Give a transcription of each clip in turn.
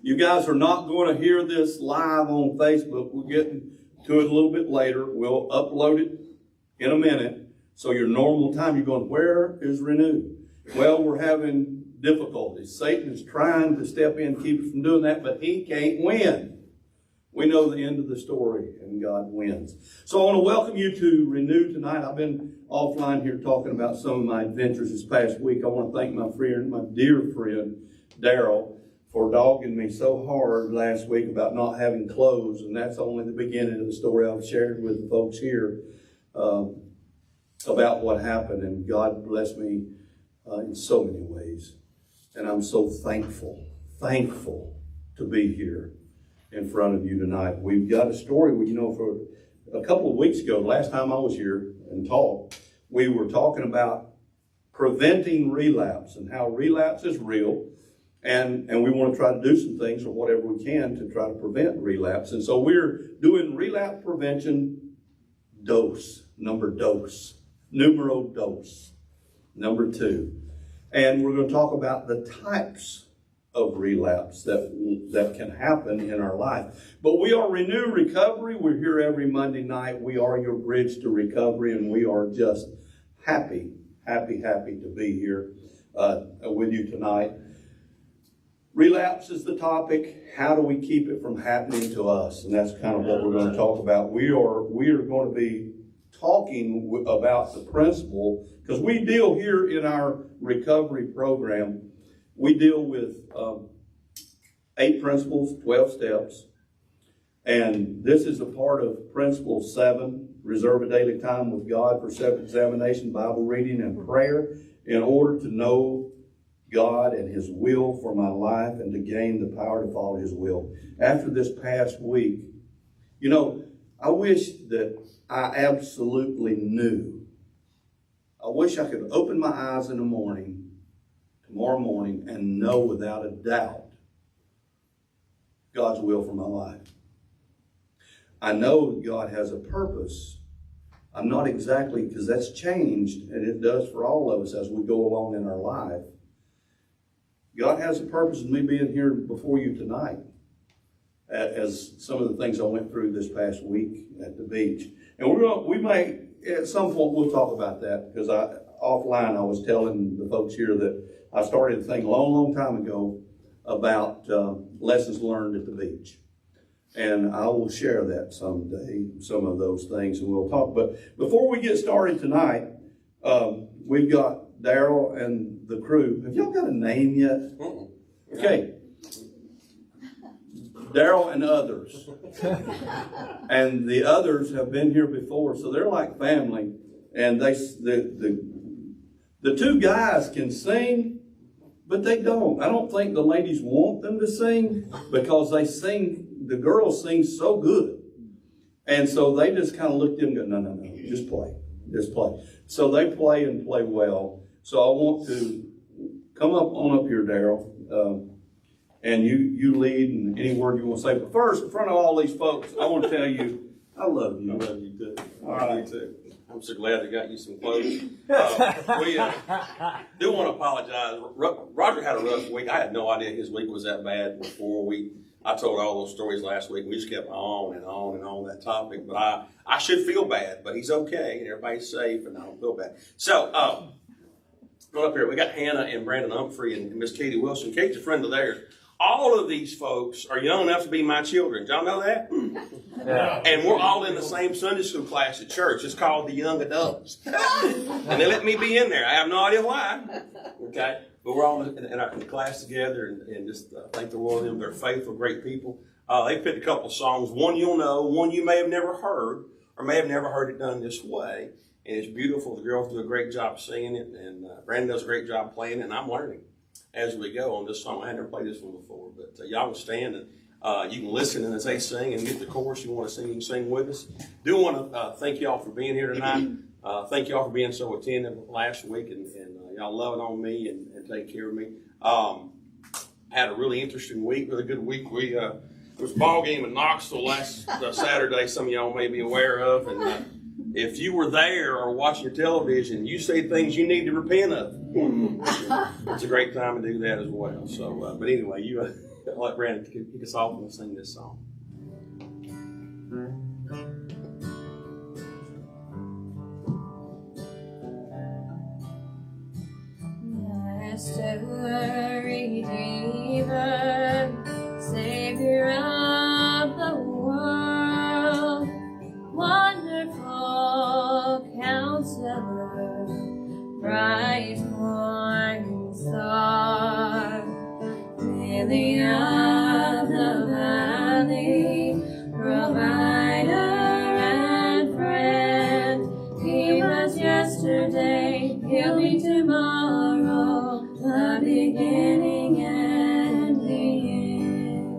You guys are not going to hear this live on Facebook. We're getting to it a little bit later. We'll upload it in a minute. So your normal time, you're going, where is Renew? Well, we're having difficulties. Satan is trying to step in and keep us from doing that, but he can't win. We know the end of the story, and God wins. So I want to welcome you to Renew tonight. I've been offline here talking about some of my adventures this past week. I want to thank my friend, my dear friend, Daryl, for dogging me so hard last week about not having clothes, and that's only the beginning of the story I've shared with the folks here about what happened, and God blessed me in so many ways. And I'm so thankful to be here in front of you tonight. We've got a story, for a couple of weeks ago, last time I was here and talked, we were talking about preventing relapse and how relapse is real, and we want to try to do some things or whatever we can to try to prevent relapse. And so we're doing relapse prevention numero dos, number 2. And we're going to talk about the types of relapse that can happen in our life. But we are Renew Recovery. We're here every Monday night. We are your bridge to recovery, and we are just happy to be here with you tonight. Relapse is the topic. How do we keep it from happening to us? And that's kind of what we're going to talk about. We are going to be talking about the principle, because we deal here in our recovery program, we deal with 8 principles, 12 steps. And this is a part of principle 7, reserve a daily time with God for self-examination, Bible reading, and prayer in order to know God and His will for my life and to gain the power to follow His will. After this past week, I wish that I absolutely knew. I wish I could open my eyes in the morning, tomorrow morning, and know without a doubt God's will for my life. I know God has a purpose. I'm not exactly, because that's changed, and it does for all of us as we go along in our life. God has a purpose in me being here before you tonight, as some of the things I went through this past week at the beach. And we may, at some point, we'll talk about that, because offline I was telling the folks here that I started a thing a long time ago about lessons learned at the beach. And I will share that someday, some of those things, and we'll talk. But before we get started tonight, we've got Daryl and the crew. Have y'all got a name yet? Okay. Daryl and others. And the others have been here before, so they're like family. And the 2 guys can sing, but they don't. I don't think the ladies want them to sing, because the girls sing so good. And so they just kind of looked at them and go, no, just play. So they play and play well. So I want to come on up here, Daryl, and you lead in any word you want to say. But first, in front of all these folks, I want to tell you, I love you. I love you too. All right. You too. I'm so glad I got you some clothes. We do want to apologize. Roger had a rough week. I had no idea his week was that bad before I told all those stories last week. We just kept on and on that topic. But I should feel bad, but he's okay and everybody's safe and I don't feel bad. So, going up here, we got Hannah and Brandon Humphrey and Miss Katie Wilson. Kate's a friend of theirs. All of these folks are young enough to be my children. Did y'all know that? Yeah. And we're all in the same Sunday school class at church. It's called the Young Adults. And they let me be in there. I have no idea why. Okay? But we're all in our class together and just thank the Lord for them. They're faithful, great people. They picked a couple songs. One you'll know, one you may have never heard, or may have never heard it done this way. And it's beautiful. The girls do a great job singing it, and Brandon does a great job playing it, and I'm learning as we go on this song. I had never played this one before, but y'all can stand and you can listen and as they sing and get the chorus you want to sing, you can sing with us. Do want to thank y'all for being here tonight. Thank y'all for being so attentive last week and y'all loving on me and taking care of me. Had a really interesting week, really good week. There was a ball game in Knoxville last Saturday, some of y'all may be aware of, and if you were there or watching your television, you say things you need to repent of. It's a great time to do that as well. So, but anyway, you let Brandon kick us off and we'll sing this song. Master, Redeemer, Savior of the world, wonderful Counselor, bright morning star, Lily of the valley, provider and friend, He was yesterday, He'll be tomorrow, the beginning and the end.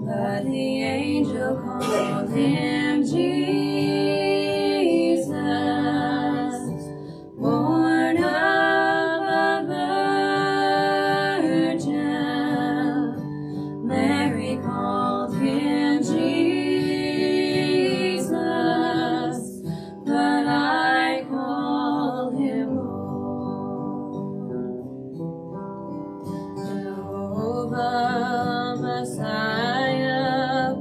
But the angel called Him Jesus, born of a virgin. Mary called Him Jesus, but I call Him Lord. Jehovah, Messiah,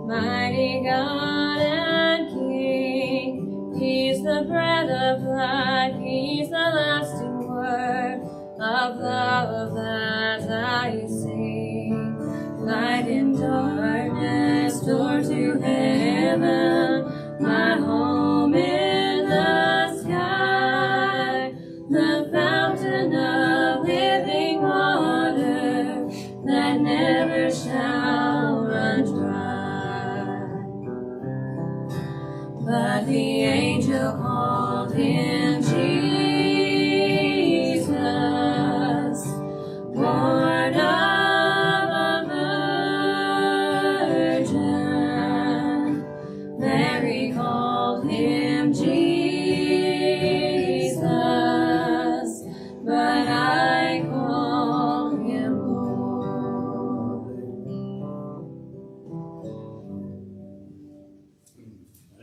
mighty God and King, He's the bread of life, He's the lasting word of love that I sing. Light in darkness, door to heaven, my home in the sky, the fountain of living water that never shall run dry. But the angel called Him Jesus, born of a virgin. Mary called Him Jesus, but I call Him Lord.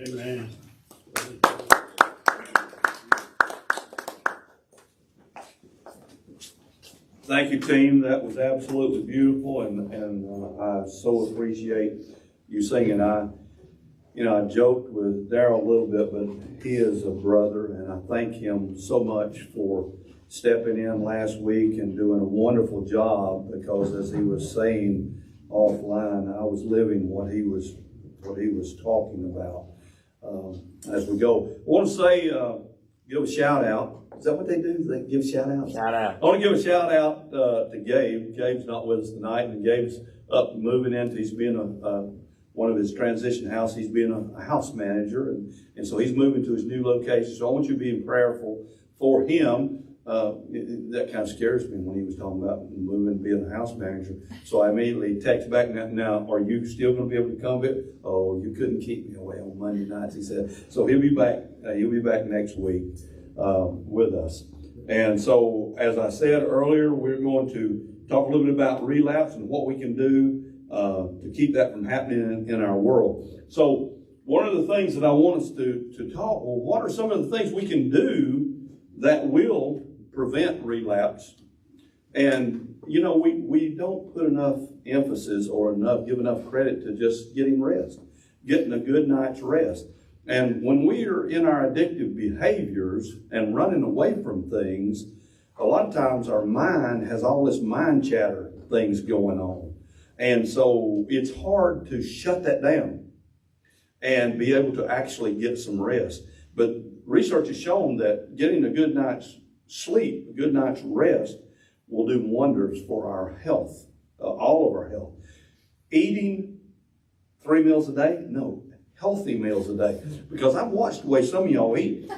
Amen. Thank you, team. That was absolutely beautiful, and I so appreciate you singing. I joked with Darryl a little bit, but he is a brother, and I thank him so much for stepping in last week and doing a wonderful job, because as he was saying offline, I was living what he was talking about. As we go, I want to say, give a shout out. Is that what they do? They give shout outs? Shout out. I want to give a shout out to Gabe. Gabe's not with us tonight, and Gabe's up moving into, he's being one of his transition house. He's being a house manager, and so he's moving to his new location. So I want you to be prayerful for him. That kind of scares me when he was talking about moving and being a house manager. So I immediately text back, now, are you still going to be able to come? Oh, you couldn't keep me away on Monday nights, he said. So he'll be back next week with us. And so, as I said earlier, we're going to talk a little bit about relapse and what we can do to keep that from happening in our world. So one of the things that I want us to talk, well, what are some of the things we can do that will prevent relapse? And, we don't put enough emphasis or give enough credit to just getting rest, getting a good night's rest. And when we are in our addictive behaviors and running away from things, a lot of times our mind has all this mind chatter things going on. And so it's hard to shut that down and be able to actually get some rest. But research has shown that getting a good night's sleep, a good night's rest, will do wonders for our health, all of our health. Eating 3 meals a day? No. Healthy meals a day. Because I've watched the way some of y'all eat.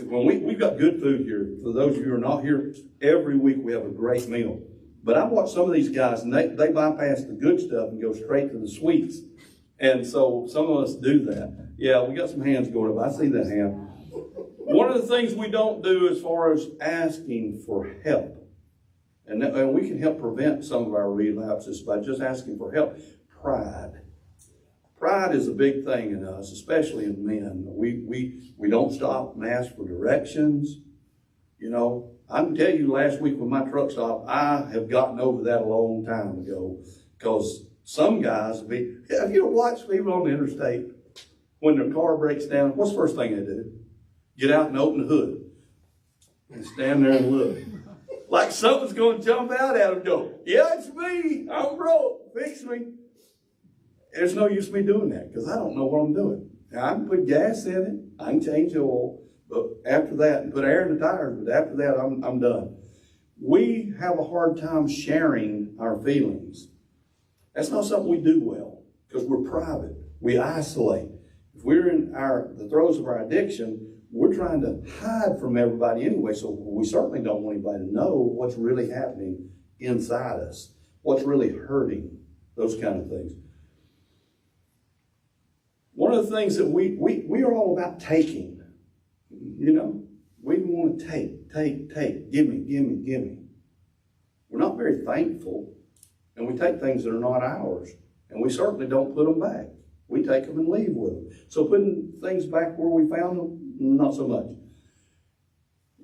When we've got good food here. For those of you who are not here, every week we have a great meal. But I've watched some of these guys, and they bypass the good stuff and go straight to the sweets. And so some of us do that. Yeah, we got some hands going up. I see that hand. One of the things we don't do as far as asking for help, and we can help prevent some of our relapses by just asking for help. Pride. Pride is a big thing in us, especially in men. We don't stop and ask for directions. I can tell you last week with my truck stop, I have gotten over that a long time ago, because some guys have you watched people on the interstate when their car breaks down? What's the first thing they do? Get out and open the hood and stand there and look. Like something's going to jump out at them and go, yeah, it's me. I'm broke. Fix me. There's no use me doing that because I don't know what I'm doing. Now, I can put gas in it. I can change the oil. But after that, and put air in the tires. But after that, I'm done. We have a hard time sharing our feelings. That's not something we do well because we're private. We isolate. If we're in the throes of our addiction, we're trying to hide from everybody anyway, so we certainly don't want anybody to know what's really happening inside us, what's really hurting, those kind of things. One of the things that we are all about taking, you know, we want to take, give me. We're not very thankful, and we take things that are not ours, and we certainly don't put them back. We take them and leave with them. So putting things back where we found them, not so much.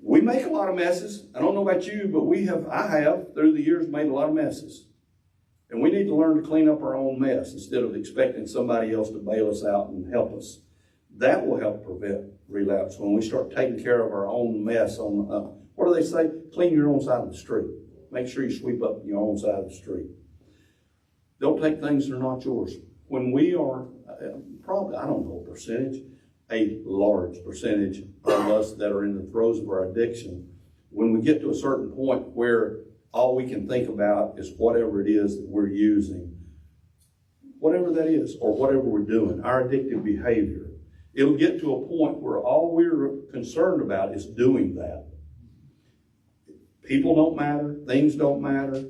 We make a lot of messes. I don't know about you, but I have through the years made a lot of messes. And we need to learn to clean up our own mess instead of expecting somebody else to bail us out and help us. That will help prevent relapse when we start taking care of our own mess. What do they say? Clean your own side of the street. Make sure you sweep up your own side of the street. Don't take things that are not yours. When we are, probably, I don't know a percentage, a large percentage of us that are in the throes of our addiction, when we get to a certain point where all we can think about is whatever it is that we're using, whatever that is, or whatever we're doing, our addictive behavior, it'll get to a point where all we're concerned about is doing that. People don't matter, things don't matter,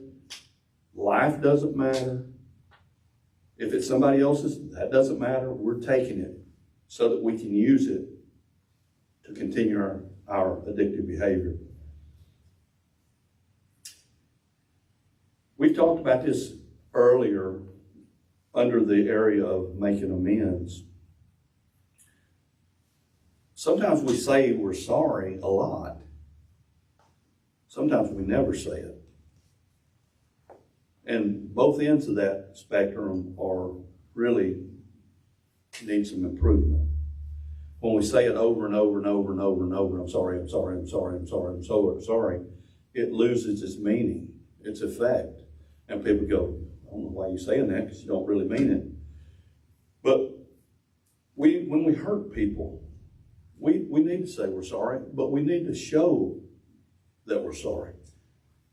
life doesn't matter. If it's somebody else's, that doesn't matter. We're taking it so that we can use it to continue our addictive behavior. We talked about this earlier under the area of making amends. Sometimes we say we're sorry a lot. Sometimes we never say it. And both ends of that spectrum are really need some improvement. When we say it over and over and over and over and over, I'm sorry, it loses its meaning, its effect. And people go, I don't know why you're saying that because you don't really mean it. But when we hurt people, we need to say we're sorry, but we need to show that we're sorry.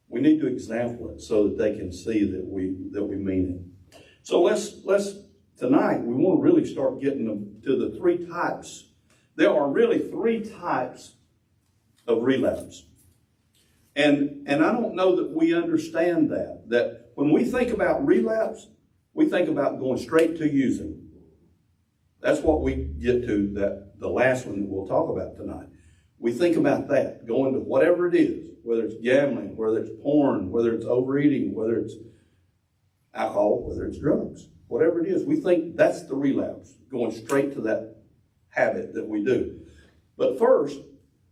We need to example it so that they can see that we mean it. So let's tonight we want to really start getting to the three types. There are really three types of relapse. And I don't know that we understand that when we think about relapse, we think about going straight to using. That's what we get to, the last one that we'll talk about tonight. We think about that, going to whatever it is, whether it's gambling, whether it's porn, whether it's overeating, whether it's alcohol, whether it's drugs, whatever it is, we think that's the relapse, going straight to that habit that we do. But first,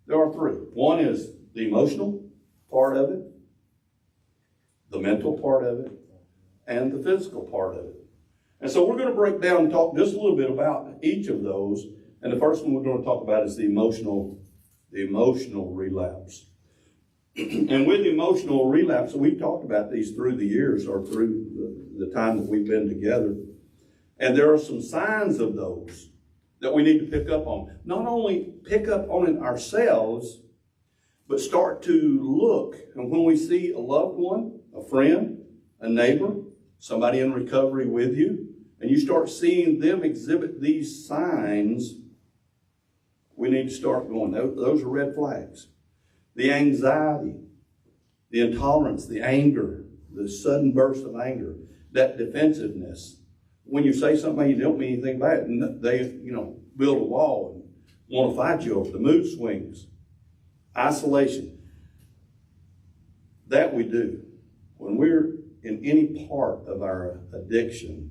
there are three. One is the emotional part of it, the mental part of it, and the physical part of it. And so we're going to break down and talk just a little bit about each of those. And the first one we're going to talk about is the emotional relapse. And with emotional relapse, we've talked about these through the years or through the time that we've been together. And there are some signs of those that we need to pick up on. Not only pick up on it ourselves, but start to look. And when we see a loved one, a friend, a neighbor, somebody in recovery with you, and you start seeing them exhibit these signs, we need to start going, those are red flags. The anxiety, the intolerance, the anger, the sudden burst of anger, that defensiveness. When you say something you don't mean anything by it, and they, build a wall and want to fight you over the mood swings. Isolation. That we do. When we're in any part of our addiction,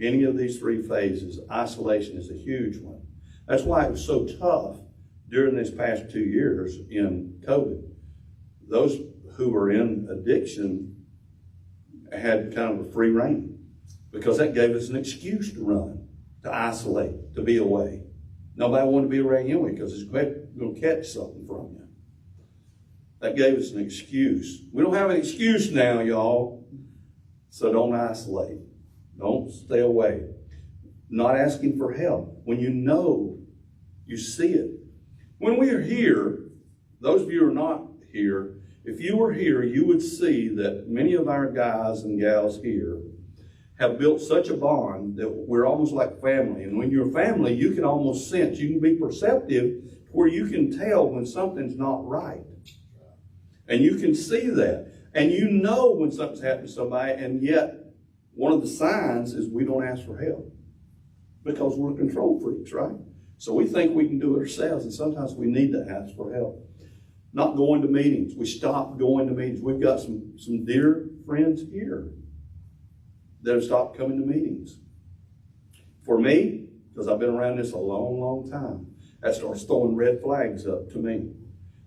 any of these three phases, isolation is a huge one. That's why it was so tough during this past 2 years in COVID. those who were in addiction had kind of a free reign, because that gave us an excuse to run, to isolate, to be away. Nobody wanted to be around you anyway because it's going to catch something from you. That gave us an excuse. We don't have an excuse now, y'all. So don't isolate. Don't stay away. Not asking for help. When you know, you see it. When we are here, those of you who are not here, if you were here, you would see that many of our guys and gals here have built such a bond that we're almost like family. And when you're family, you can almost sense, you can be perceptive where you can tell when something's not right. And you can see that. And you know when something's happened to somebody, and yet one of the signs is we don't ask for help because we're control freaks, right? So we think we can do it ourselves, and sometimes we need to ask for help. Not going to meetings. We stopped going to meetings. We've got some dear friends here that have stopped coming to meetings. For me, because I've been around this a long, long time, that starts throwing red flags up to me.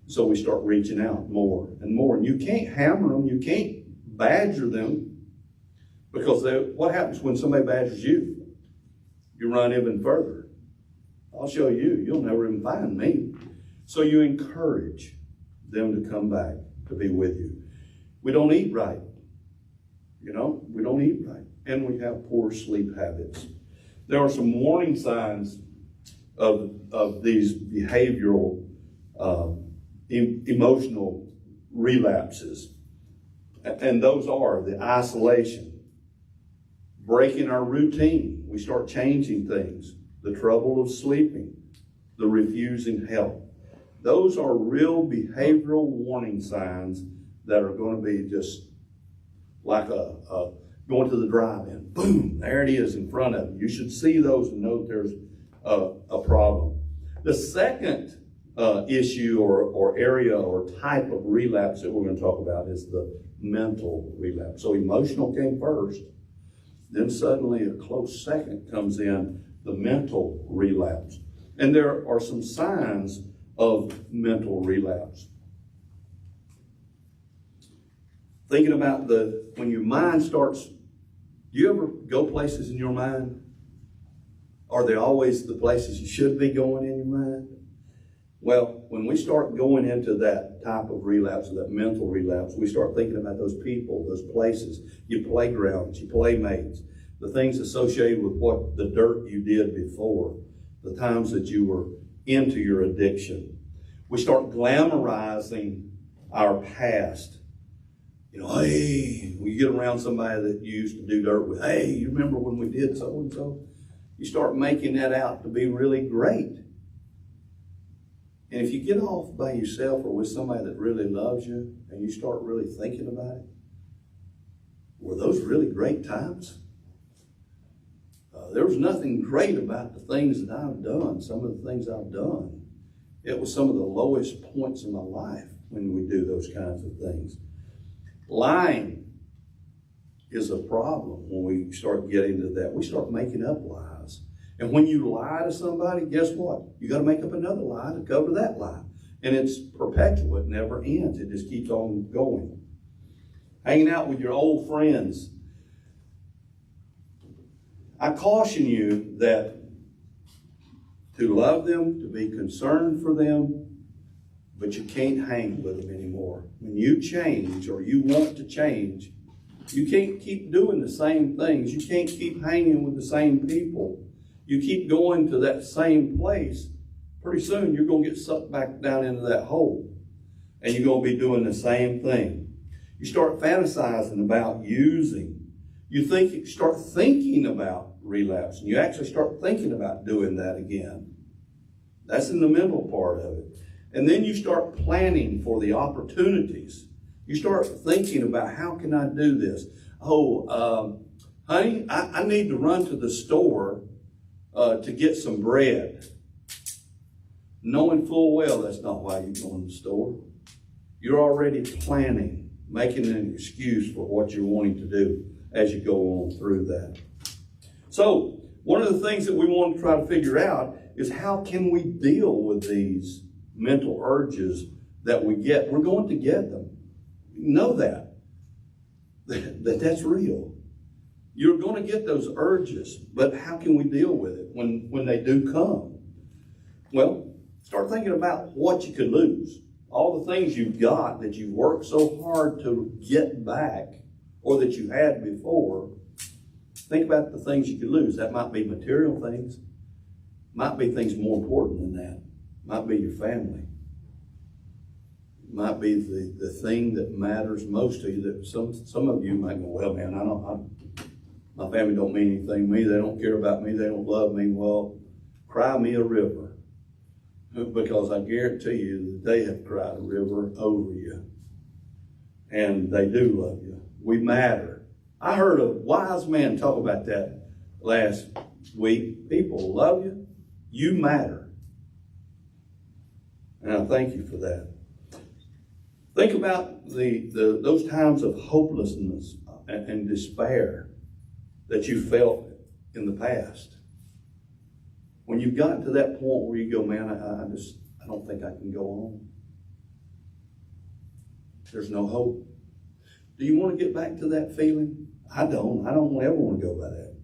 So we start reaching out more and more. And you can't hammer them. You can't badger them, because what happens when somebody badgers you? You run even further. I'll show you. You'll never even find me. So you encourage them to come back to be with you. We don't eat right. We don't eat right. And we have poor sleep habits. There are some warning signs of these behavioral emotional relapses. And those are the isolation, breaking our routine. We start changing things, the trouble of sleeping, the refusing help. Those are real behavioral warning signs that are going to be just like going to the drive-in. Boom, there it is in front of you. You should see those and know that there's a problem. The second issue or area or type of relapse that we're going to talk about is the mental relapse. So emotional came first, then suddenly a close second comes in, the mental relapse. And there are some signs of mental relapse. Thinking about when your mind starts, do you ever go places in your mind? Are they always the places you should be going in your mind? Well, when we start going into that type of relapse, or that mental relapse, we start thinking about those people, those places, your playgrounds, your playmates, the things associated with what the dirt you did before, the times that you were into your addiction. We start glamorizing our past. Hey, when you get around somebody that you used to do dirt with, hey, you remember when we did so and so? You start making that out to be really great. And if you get off by yourself or with somebody that really loves you and you start really thinking about it, were those really great times? There was nothing great about the things that I've done, some of the things I've done. It was some of the lowest points in my life when we do those kinds of things. Lying is a problem when we start getting to that. We start making up lies. And when you lie to somebody, guess what? You got to make up another lie to cover that lie. And it's perpetual. It never ends. It just keeps on going. Hanging out with your old friends. I caution you that to love them, to be concerned for them, but you can't hang with them anymore. When you change or you want to change, you can't keep doing the same things. You can't keep hanging with the same people. You keep going to that same place. Pretty soon you're going to get sucked back down into that hole. And you're going to be doing the same thing. You start fantasizing about using. You start thinking about relapse. And you actually start thinking about doing that again. That's in the mental part of it. And then you start planning for the opportunities. You start thinking about, how can I do this? Honey, I need to run to the store to get some bread. Knowing full well that's not why you're going to the store. You're already planning, making an excuse for what you're wanting to do as you go on through that. So, one of the things that we want to try to figure out is, how can we deal with these mental urges that we get? We're going to get them. know that's real. You're going to get those urges, but how can we deal with it when they do come? Well, start thinking about what you could lose. All the things you've got that you've worked so hard to get back or that you had before. Think about the things you could lose. That might be material things. Might be things more important than that. Might be your family. Might be the thing that matters most to you. That some of you might go, well, man, my family don't mean anything to me. They don't care about me. They don't love me. Well, cry me a river. Because I guarantee you that they have cried a river over you. And they do love you. We matter. I heard a wise man talk about that last week. People love you. You matter. And I thank you for that. Think about those times of hopelessness and despair that you felt in the past. When you've gotten to that point where you go, man, I don't think I can go on. There's no hope. Do you want to get back to that feeling? I don't ever want to go by that.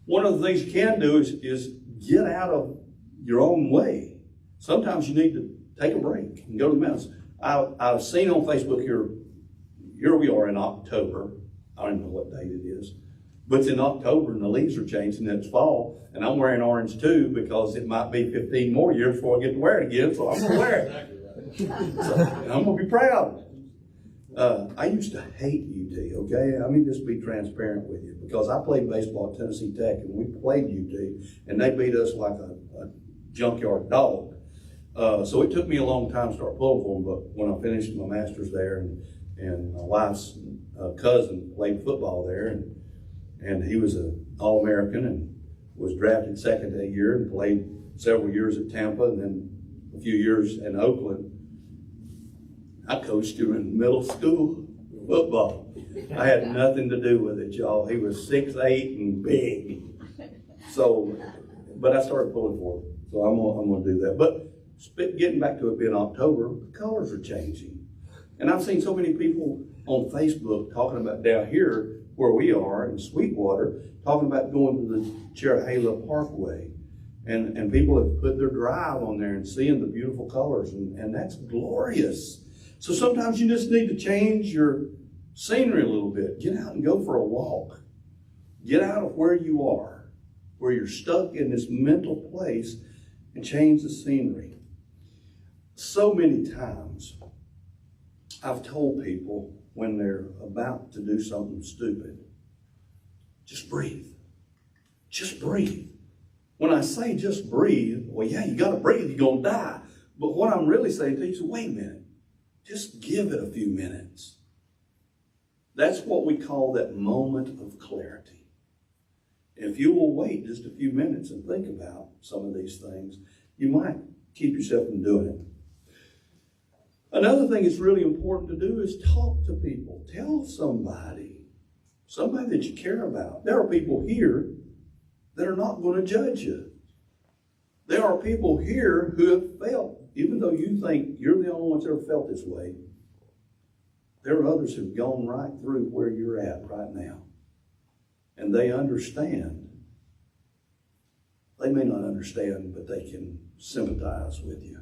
One of the things you can do is get out of your own way. Sometimes you need to take a break and go to the mountains. I've seen on Facebook here we are in October. I don't even know what date it is. But it's in October and the leaves are changing and it's fall. And I'm wearing orange too because it might be 15 more years before I get to wear it again. So I'm going to wear it. So, and I'm going to be proud. I used to hate UT, okay? Let me just be transparent with you. Because I played baseball at Tennessee Tech and we played UT. And they beat us like a junkyard dog. So it took me a long time to start pulling for them. But when I finished my master's there and my wife's cousin played football there. And he was an All-American and was drafted second that year and played several years at Tampa and then a few years in Oakland. I coached him in middle school football. I had nothing to do with it, y'all. He was 6'8" and big. So, but I started pulling for him. So I'm gonna do that. But getting back to it being October, the colors are changing. And I've seen so many people on Facebook talking about down here where we are in Sweetwater, talking about going to the Cherahela Parkway. And people have put their drive on there and seeing the beautiful colors, and that's glorious. So sometimes you just need to change your scenery a little bit. Get out and go for a walk. Get out of where you are, where you're stuck in this mental place, and change the scenery. So many times I've told people when they're about to do something stupid, just breathe. Just breathe. When I say just breathe, well, yeah, you got to breathe, you're going to die. But what I'm really saying to you is, wait a minute. Just give it a few minutes. That's what we call that moment of clarity. If you will wait just a few minutes and think about some of these things, you might keep yourself from doing it. Another thing that's really important to do is talk to people. Tell somebody that you care about. There are people here that are not going to judge you. There are people here who have felt, even though you think you're the only ones that ever felt this way, there are others who've gone right through where you're at right now. And they understand. They may not understand, but they can sympathize with you.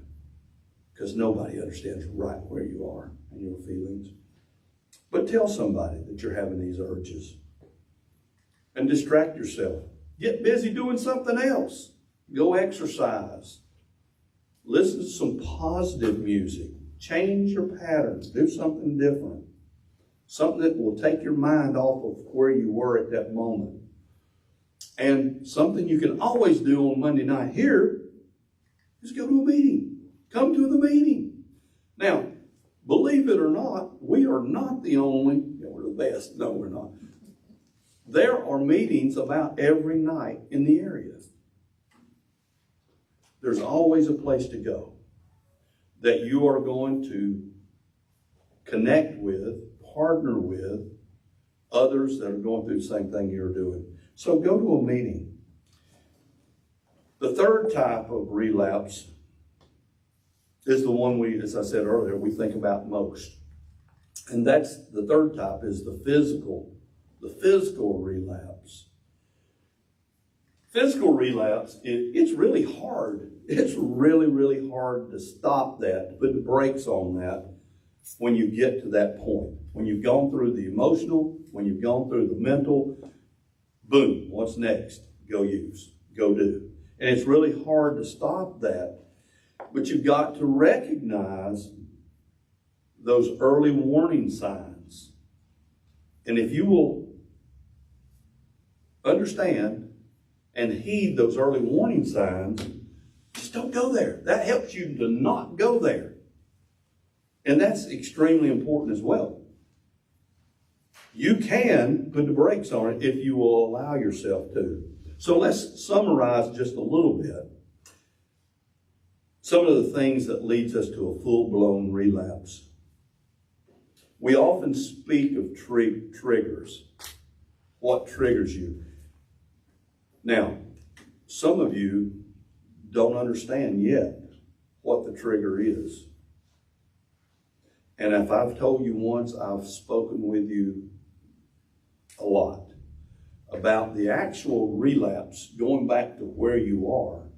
Because nobody understands right where you are and your feelings. But tell somebody that you're having these urges. And distract yourself. Get busy doing something else. Go exercise. Listen to some positive music. Change your patterns. Do something different. Something that will take your mind off of where you were at that moment. And something you can always do on Monday night here is go to a meeting. Come to the meeting. Now, believe it or not, we are not the only, we're the best. No, we're not. There are meetings about every night in the area. There's always a place to go that you are going to connect with, partner with others that are going through the same thing you're doing. So go to a meeting. The third type of relapse is the one we, as I said earlier, we think about most. And that's the third type, is the physical relapse. Physical relapse, it's really hard. It's really, really hard to stop that, to put the brakes on that when you get to that point. When you've gone through the emotional, when you've gone through the mental, boom, what's next? Go use, go do. And it's really hard to stop that, but you've got to recognize those early warning signs. And if you will understand and heed those early warning signs, just don't go there. That helps you to not go there. And that's extremely important as well. You can put the brakes on it if you will allow yourself to. So let's summarize just a little bit some of the things that leads us to a full-blown relapse. We often speak of triggers. What triggers you? Now, some of you don't understand yet what the trigger is. And if I've told you once, I've spoken with you a lot about the actual relapse, going back to where you are,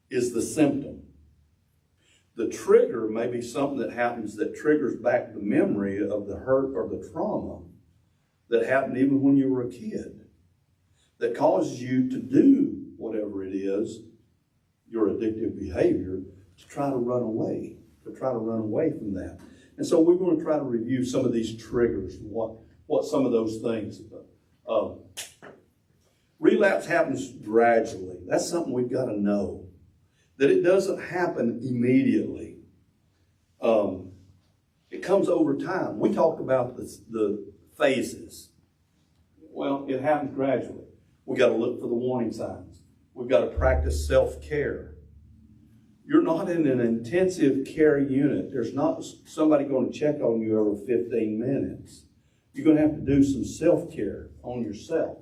is the symptom. The trigger may be something that happens that triggers back the memory of the hurt or the trauma that happened even when you were a kid, that causes you to do whatever it is, your addictive behavior, to try to run away from that. And so we're going to try to review some of these triggers, what some of those things. Relapse happens gradually. That's something we've got to know, that it doesn't happen immediately. It comes over time. We talked about the phases. Well, it happens gradually. We've got to look for the warning signs. We've got to practice self-care. You're not in an intensive care unit. There's not somebody going to check on you every 15 minutes. You're going to have to do some self-care on yourself.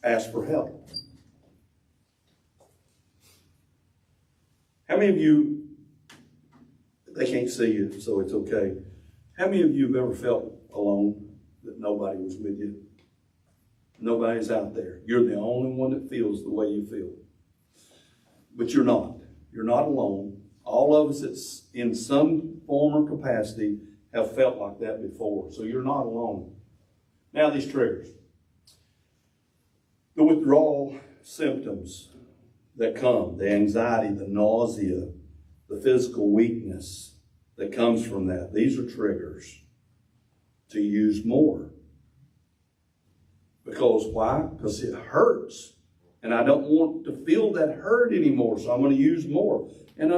Ask for help. How many of you, they can't see you, so it's okay. How many of you have ever felt alone, that nobody was with you? Nobody's out there. You're the only one that feels the way you feel. But you're not. You're not alone. All of us that's in some form or capacity have felt like that before. So you're not alone. Now these triggers. The withdrawal symptoms that come, the anxiety, the nausea, the physical weakness that comes from that. These are triggers to use more. Because why? Because it hurts. And I don't want to feel that hurt anymore, so I'm going to use more. And